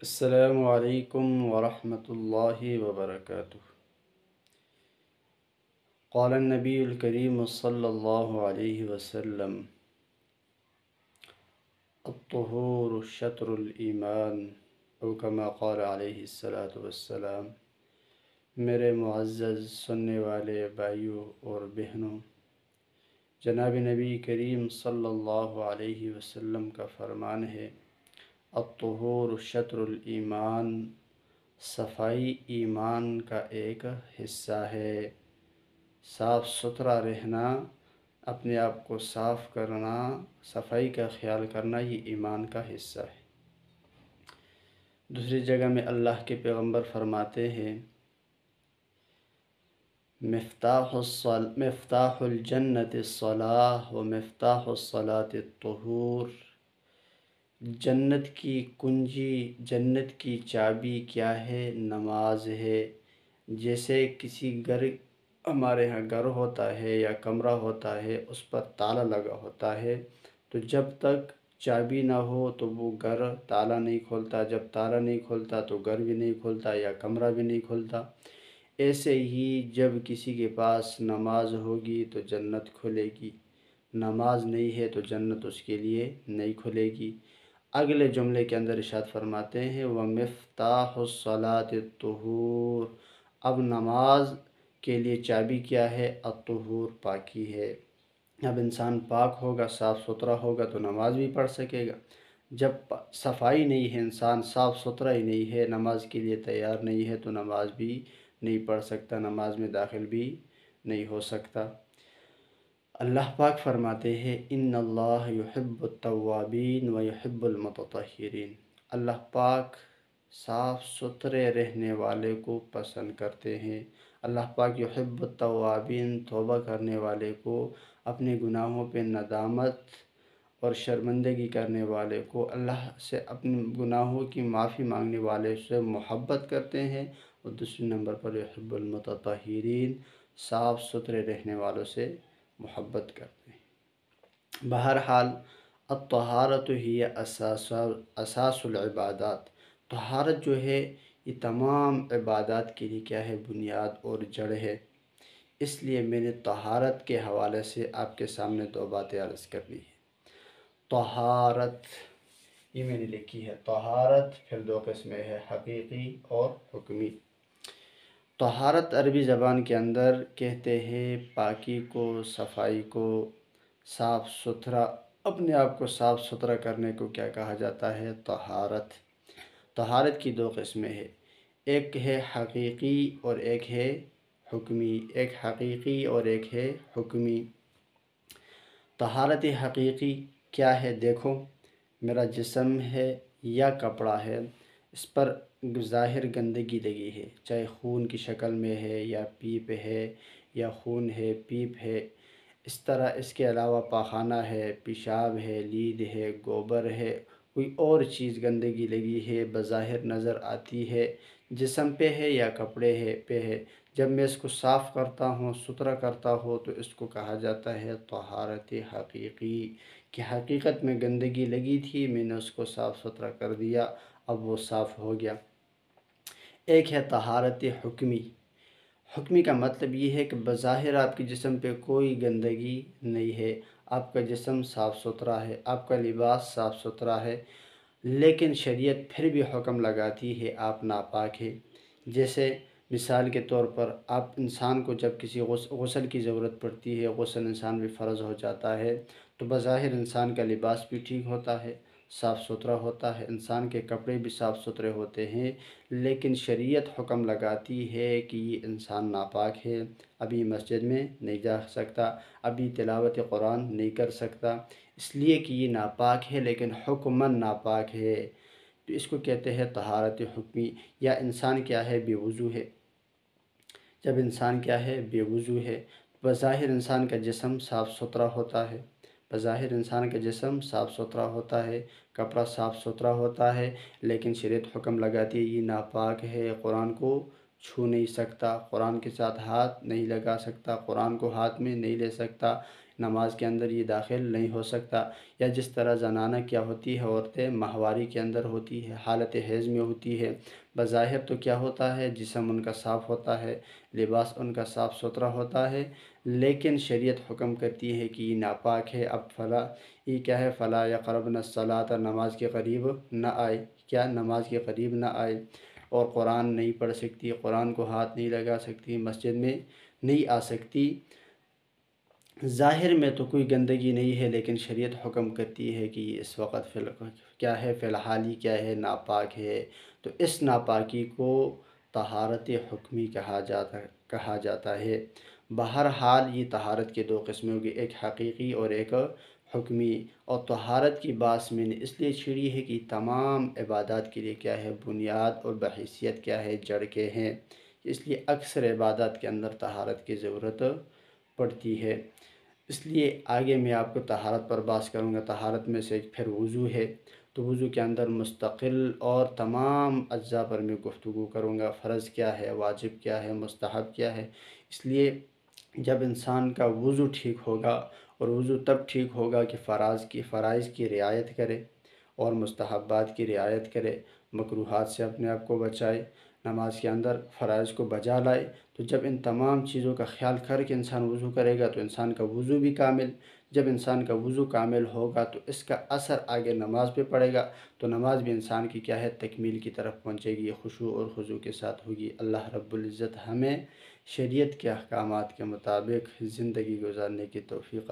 السلام علیکم ورحمۃ اللہ وبرکاتہ۔ قال النبی الکریم صلی اللہ علیہ وسلم: الطہور شطر الایمان، او کما قال علیہ الصلاۃ والسلام۔ میرے معزز سننے والے بھائیوں اور بہنوں، جناب نبی کریم صلی اللہ علیہ وسلم کا فرمان ہے: الطہور شطر الایمان، صفائی ایمان کا ایک حصہ ہے۔ صاف ستھرا رہنا، اپنے آپ کو صاف کرنا، صفائی کا خیال کرنا، یہ ایمان کا حصہ ہے۔ دوسری جگہ میں اللہ کے پیغمبر فرماتے ہیں: مفتاح الجنت الصلاۃ و مفتاح الصلاۃ الطہور۔ جنت کی کنجی، جنت کی چابی کیا ہے؟ نماز ہے۔ جیسے کسی ہمارے ہاں گھر ہوتا ہے یا کمرہ ہوتا ہے، اس پر تالا لگا ہوتا ہے، تو جب تک چابی نہ ہو تو وہ گھر تالا نہیں کھولتا، جب تالا نہیں کھولتا تو گھر بھی نہیں کھولتا یا کمرہ بھی نہیں کھولتا۔ ایسے ہی جب کسی کے پاس نماز ہوگی تو جنت کھلے گی، نماز نہیں ہے تو جنت اس کے لیے نہیں کھلے گی۔ اگلے جملے کے اندر ارشاد فرماتے ہیں: وَمِفْتَاحُ الصَّلَاةِ الطُّہُورُ۔ اب نماز کے لیے چابی کیا ہے؟ الطہور، پاکی ہے۔ اب انسان پاک ہوگا، صاف ستھرا ہوگا تو نماز بھی پڑھ سکے گا۔ جب صفائی نہیں ہے، انسان صاف ستھرا ہی نہیں ہے، نماز کے لیے تیار نہیں ہے تو نماز بھی نہیں پڑھ سکتا، نماز میں داخل بھی نہیں ہو سکتا۔ اللہ پاک فرماتے ہیں: ان اللہ یحب التوابین و یحب المتطہرین۔ اللہ پاک صاف ستھرے رہنے والے کو پسند کرتے ہیں۔ اللہ پاک یحب التوابین، توبہ کرنے والے کو، اپنے گناہوں پہ ندامت اور شرمندگی کرنے والے کو، اللہ سے اپنے گناہوں کی معافی مانگنے والے سے محبت کرتے ہیں۔ اور دوسرے نمبر پر یحب المتطہرین، صاف ستھرے رہنے والوں سے محبت کرتے ہیں۔ بہرحال الطہارت ہی اساس العبادات۔ طہارت جو ہے یہ تمام عبادات کے لیے کیا ہے؟ بنیاد اور جڑ ہے۔ اس لیے میں نے طہارت کے حوالے سے آپ کے سامنے دو باتیں عرض کرنی ہے۔ طہارت، یہ میں نے لکھی ہے، طہارت پھر دو قسمیں ہے، حقیقی اور حکمی۔ طہارت عربی زبان کے اندر کہتے ہیں پاکی کو، صفائی کو، صاف ستھرا، اپنے آپ کو صاف ستھرا کرنے کو کیا کہا جاتا ہے؟ طہارت۔ طہارت کی دو قسمیں ہیں، ایک ہے حقیقی اور ایک ہے حکمی، ایک حقیقی اور ایک ہے حکمی۔ طہارت حقیقی کیا ہے؟ دیکھو، میرا جسم ہے یا کپڑا ہے، اس پر ظاہر گندگی لگی ہے، چاہے خون کی شکل میں ہے یا پیپ ہے یا خون ہے، پیپ ہے، اس طرح اس کے علاوہ پاخانہ ہے، پیشاب ہے، لید ہے، گوبر ہے، کوئی اور چیز گندگی لگی ہے، بظاہر نظر آتی ہے، جسم پہ ہے یا کپڑے پہ ہے۔ جب میں اس کو صاف کرتا ہوں، ستھرا کرتا ہوں، تو اس کو کہا جاتا ہے طہارت حقیقی، کہ حقیقت میں گندگی لگی تھی، میں نے اس کو صاف ستھرا کر دیا، اب وہ صاف ہو گیا۔ ایک ہے طہارت حکمی۔ حکمی کا مطلب یہ ہے کہ بظاہر آپ کے جسم پہ کوئی گندگی نہیں ہے، آپ کا جسم صاف ستھرا ہے، آپ کا لباس صاف ستھرا ہے، لیکن شریعت پھر بھی حکم لگاتی ہے آپ ناپاک ہے۔ جیسے مثال کے طور پر آپ انسان کو جب کسی غسل کی ضرورت پڑتی ہے، غسل انسان پہ فرض ہو جاتا ہے، تو بظاہر انسان کا لباس بھی ٹھیک ہوتا ہے، صاف ستھرا ہوتا ہے، انسان کے کپڑے بھی صاف ستھرے ہوتے ہیں، لیکن شریعت حکم لگاتی ہے کہ یہ انسان ناپاک ہے، ابھی مسجد میں نہیں جا سکتا، ابھی تلاوت قرآن نہیں کر سکتا، اس لیے کہ یہ ناپاک ہے، لیکن حکماً ناپاک ہے، تو اس کو کہتے ہیں طہارت حکمی۔ یا انسان کیا ہے؟ بے وضو ہے۔ جب انسان کیا ہے؟ بے وضو ہے، بظاہر انسان کا جسم صاف ستھرا ہوتا ہے، بظاہر انسان کا جسم صاف ستھرا ہوتا ہے، کپڑا صاف ستھرا ہوتا ہے، لیکن شریعت حکم لگاتی ہے یہ ناپاک ہے، قرآن کو چھو نہیں سکتا، قرآن کے ساتھ ہاتھ نہیں لگا سکتا، قرآن کو ہاتھ میں نہیں لے سکتا، نماز کے اندر یہ داخل نہیں ہو سکتا۔ یا جس طرح زنانہ کیا ہوتی ہے، عورتیں ماہواری کے اندر ہوتی ہے، حالت حیض میں ہوتی ہے، بظاہر تو کیا ہوتا ہے، جسم ان کا صاف ہوتا ہے، لباس ان کا صاف ستھرا ہوتا ہے، لیکن شریعت حکم کرتی ہے کہ یہ ناپاک ہے، اب فلا یہ کیا ہے، فلا یقربن الصلاۃ، نماز کے قریب نہ آئے، کیا نماز کے قریب نہ آئے، اور قرآن نہیں پڑھ سکتی، قرآن کو ہاتھ نہیں لگا سکتی، مسجد میں نہیں آ سکتی۔ ظاہر میں تو کوئی گندگی نہیں ہے، لیکن شریعت حکم کرتی ہے کہ اس وقت کیا ہے، فی الحال ہی کیا ہے، ناپاک ہے۔ تو اس ناپاکی کو طہارت حکمی کہا جاتا ہے۔ بہرحال یہ طہارت کے دو قسمیں ہوگی، ایک حقیقی اور ایک حکمی۔ اور طہارت کی بات میں نے اس لیے چھیڑی ہے کہ تمام عبادات کے لیے کیا ہے، بنیاد اور بحیثیت کیا ہے، جڑ کے ہیں، اس لیے اکثر عبادات کے اندر طہارت کی ضرورت پڑتی ہے۔ اس لیے آگے میں آپ کو طہارت پر بات کروں گا۔ طہارت میں سے پھر وضو ہے، تو وضو کے اندر مستقل اور تمام اجزاء پر میں گفتگو کروں گا، فرض کیا ہے، واجب کیا ہے، مستحب کیا ہے۔ اس لیے جب انسان کا وضو ٹھیک ہوگا، اور وضو تب ٹھیک ہوگا کہ فرائض کی رعایت کرے اور مستحبات کی رعایت کرے، مکروہات سے اپنے آپ کو بچائے، نماز کے اندر فرائض کو بجا لائے۔ تو جب ان تمام چیزوں کا خیال کر کے انسان وضو کرے گا، تو انسان کا وضو بھی کامل، جب انسان کا وضو کامل ہوگا تو اس کا اثر آگے نماز پہ پڑے گا، تو نماز بھی انسان کی کیا ہے، تکمیل کی طرف پہنچے گی، خشوع اور خضوع کے ساتھ ہوگی۔ اللہ رب العزت ہمیں شریعت کے احکامات کے مطابق زندگی گزارنے کی توفیق